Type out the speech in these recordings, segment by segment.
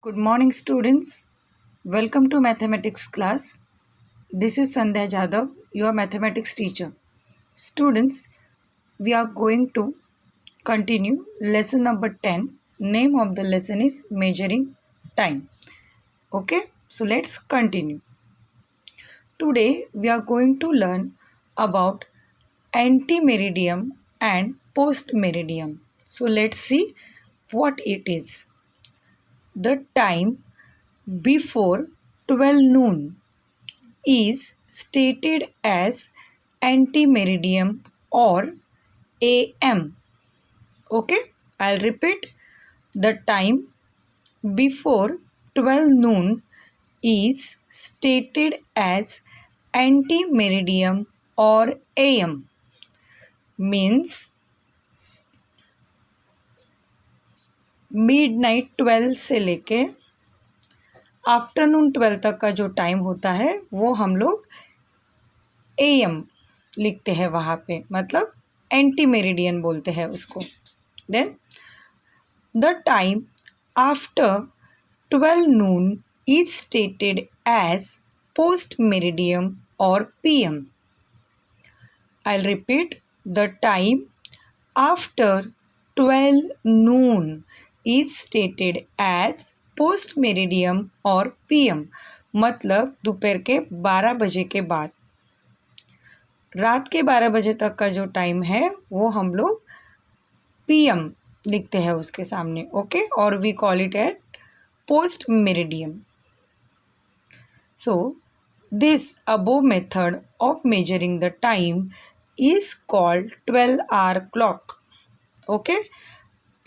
Good morning, students. Welcome to mathematics class. This is Sandhya Jadhav, your mathematics teacher. Students, we are going to continue lesson number 10. Name of the lesson is measuring time. Okay, so let's continue. Today, we are going to learn about antimeridiem and postmeridiem. So let's see what it is. The time before 12 noon is stated as antimeridiem or AM. Okay, I'll repeat. The time before 12 noon is stated as antimeridiem or AM. Means midnight 12 से लेके afternoon 12 तक का जो time होता है वो हम लोग AM लिखते हैं वहाँ पे, मतलब एंटी मेरिडियन बोलते हैं उसको. Then the time after 12 noon is stated as post meridiem और PM. I'll repeat. The time after 12 noon is stated as post meridiem और PM. मतलब दोपहर के 12 बजे के बाद, रात के 12 बजे तक का जो टाइम है वो हम लोग PM लिखते हैं उसके सामने. ओके, और we call it at post meridiem. So this above method of measuring the time is called 12-hour clock. Okay,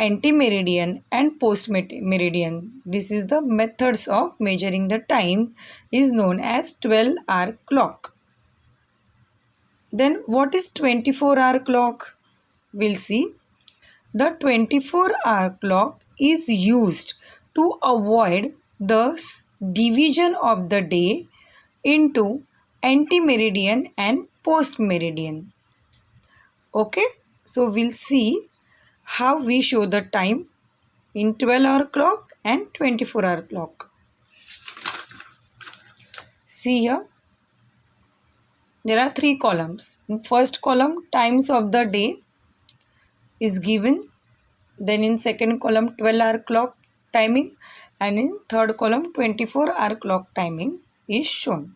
anti-meridian and post-meridian, this is the methods of measuring the time, is known as 12-hour clock. Then what is 24-hour clock? We'll see. The 24-hour clock is used to avoid the division of the day into anti-meridian and post-meridian. Okay, so we'll see how we show the time in 12-hour clock and 24-hour clock. See here, there are 3 columns. In first column, times of the day is given. Then in second column, 12-hour clock timing, and in third column, 24-hour clock timing is shown.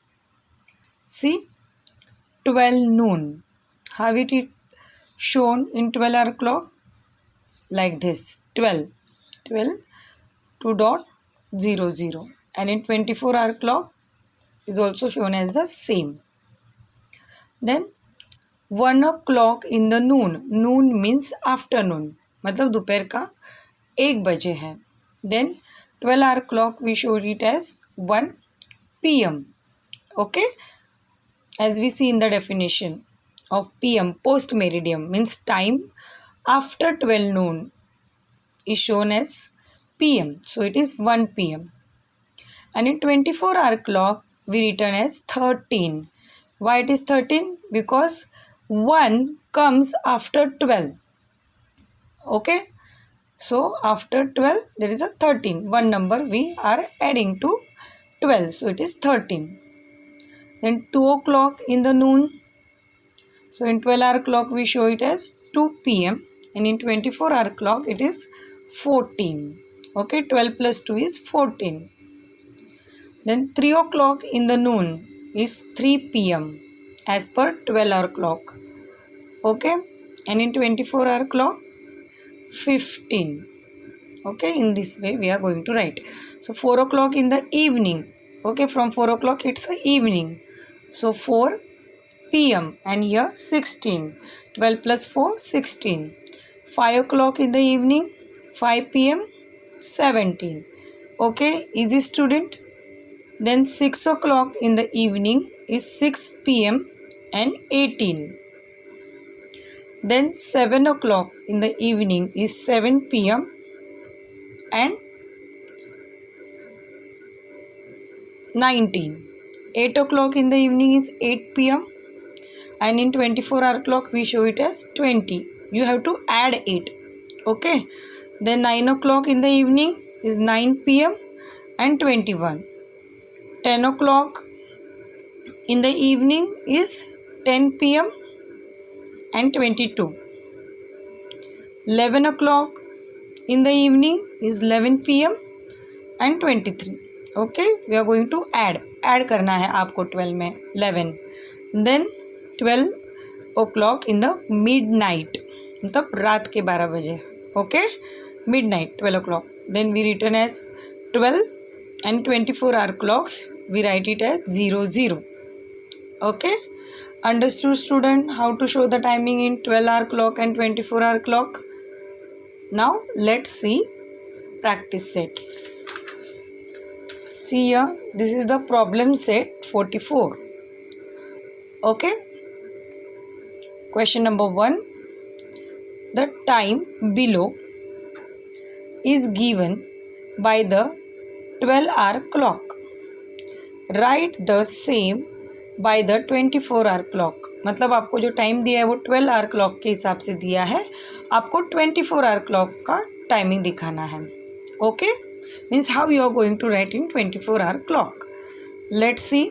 See, 12 noon. How it is shown in 12-hour clock? Like this, 12, 2.00. And in 24-hour clock is also shown as the same. Then 1 o'clock in the noon. Noon means afternoon. मतलब दोपहर का 1 बजे है. Then 12-hour clock we show it as 1 PM. Okay, as we see in the definition of PM, post meridiem means time after 12 noon is shown as PM. So it is 1 PM. And in 24-hour clock we written as 13. Why it is 13? Because 1 comes after 12. Okay, so after 12 there is a 13. One number we are adding to 12. So it is 13. Then 2 o'clock in the noon. So in 12-hour clock we show it as 2 PM. And in 24-hour clock it is 14. Okay, 12 plus 2 is 14. Then 3 o'clock in the noon is 3 PM as per 12-hour clock. Okay, and in 24-hour clock 15. Okay, in this way we are going to write. So 4 o'clock in the evening. Okay, from 4 o'clock it's a evening. So 4 PM and here 16. 12 plus 4, 16. 5 o'clock in the evening, 5 PM, 17. Okay, easy student. Then 6 o'clock in the evening is 6 PM and 18. Then 7 o'clock in the evening is 7 PM and 19. 8 o'clock in the evening is 8 PM. And in 24-hour clock we show it as 20. You have to add 8. Okay, then 9 o'clock in the evening is 9 PM and 21. 10 o'clock in the evening is 10 p.m. and 22. 11 o'clock in the evening is 11 p.m. and 23. Okay, we are going to add करना है आपको 12 में 11. Then 12 o'clock in the midnight, मतलब रात के 12 बजे. Okay, midnight 12 o'clock. Then we written as 12 and 24 hour clocks. We write it as 00. Okay, understood student how to show the timing in 12-hour clock and 24-hour clock? Now let's see practice set. See here, this is the problem set 44. Okay, question number 1. The time below is given by the 12-hour clock. Write the same by the 24-hour clock. मतलब आपको जो time दिया है वो 12-hour clock के हिसाब से दिया है, आपको 24-hour clock का टाइमिंग दिखाना है. Okay, means how you are going to write in 24-hour clock. Let's see.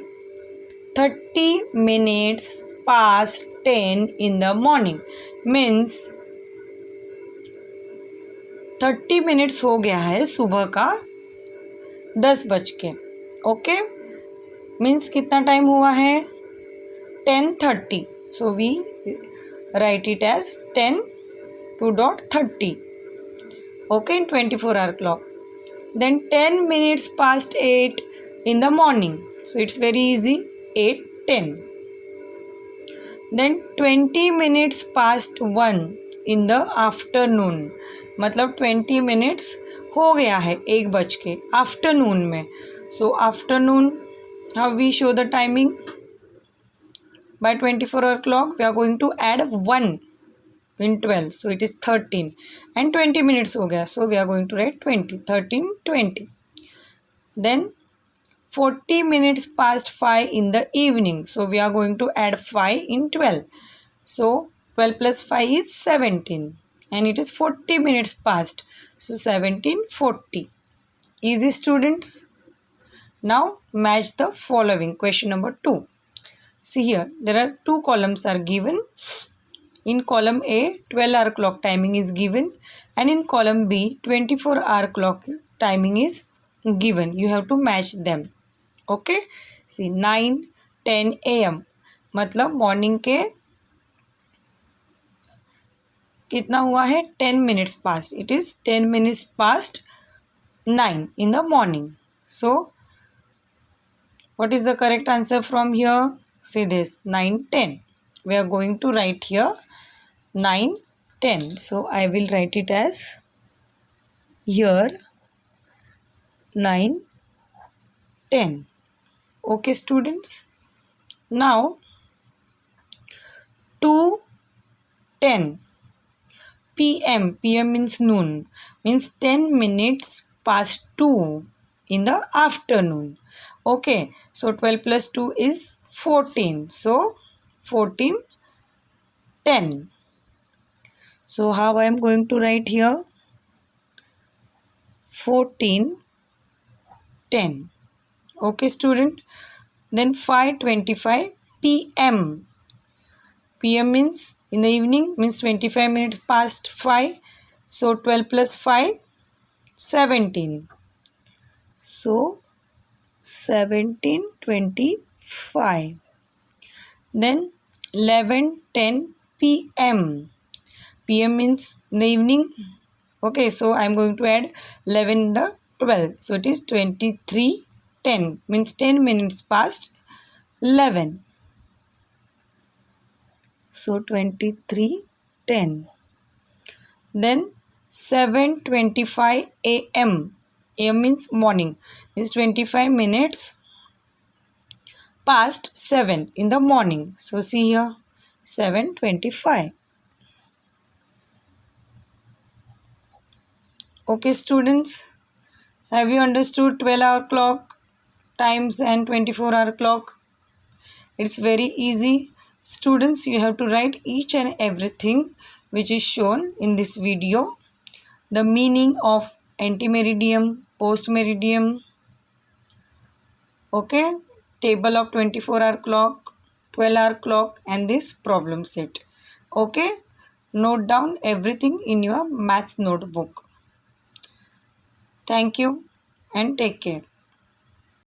30 minutes past 10 in the morning means 30 minutes हो गया है सुबह का 10 बज के. ओके, मीन्स कितना टाइम हुआ है 10:30. So we write it as 10:30. Okay, इन 24-hour clock. Then 10 minutes past 8 in the morning. So it's very easy. 8:10. Then 20 minutes past 1 in the afternoon. मतलब 20 minutes हो गया है 1 बज के आफ्टरनून में. So afternoon, how we show the timing? By 24-hour clock, we are going to add 1 in 12. So it is 13. And 20 minutes हो गया. So we are going to write 20. 13, 20. Then 40 minutes past 5 in the evening. So we are going to add 5 in 12. So 12 plus 5 is 17. And it is 40 minutes past. So 17:40. Easy students. Now match the following. Question number 2. See here, there are 2 columns are given. In column A, 12-hour clock timing is given, and in column B, 24-hour clock timing is given. You have to match them. Okay. See, 9:10 a.m. मतलब morning के कितना हुआ है 10 minutes past. It is 10 minutes past 9 in the morning. So what is the correct answer from here? See this, 9:10. We are going to write here 9:10. So I will write it as here 9:10. Okay students. Now 2:10 p.m. p.m. means noon, means 10 minutes past 2 in the afternoon. Okay, so 12 plus 2 is 14. So 14:10. So how I am going to write here? 14:10. Okay student. Then 5:25 p.m. p.m. means in the evening, means 25 minutes past 5. So 12 plus 5, 17. So 17:25. Then 11:10 p.m. p.m. means in the evening. Okay, so I am going to add 11 in the 12. So it is 23:10, means 10 minutes past 11. So 23:10. Then 7:25 a.m. a.m. means morning, means 25 minutes past 7 in the morning. So see here 7:25. Okay students, have you understood 12-hour clock times and 24-hour clock? It's very easy. Students, you have to write each and everything which is shown in this video. The meaning of antimeridiem, postmeridiem, Okay, table of 24-hour clock, 12-hour clock, and this problem set. Okay, note down everything in your maths notebook. Thank you and take care.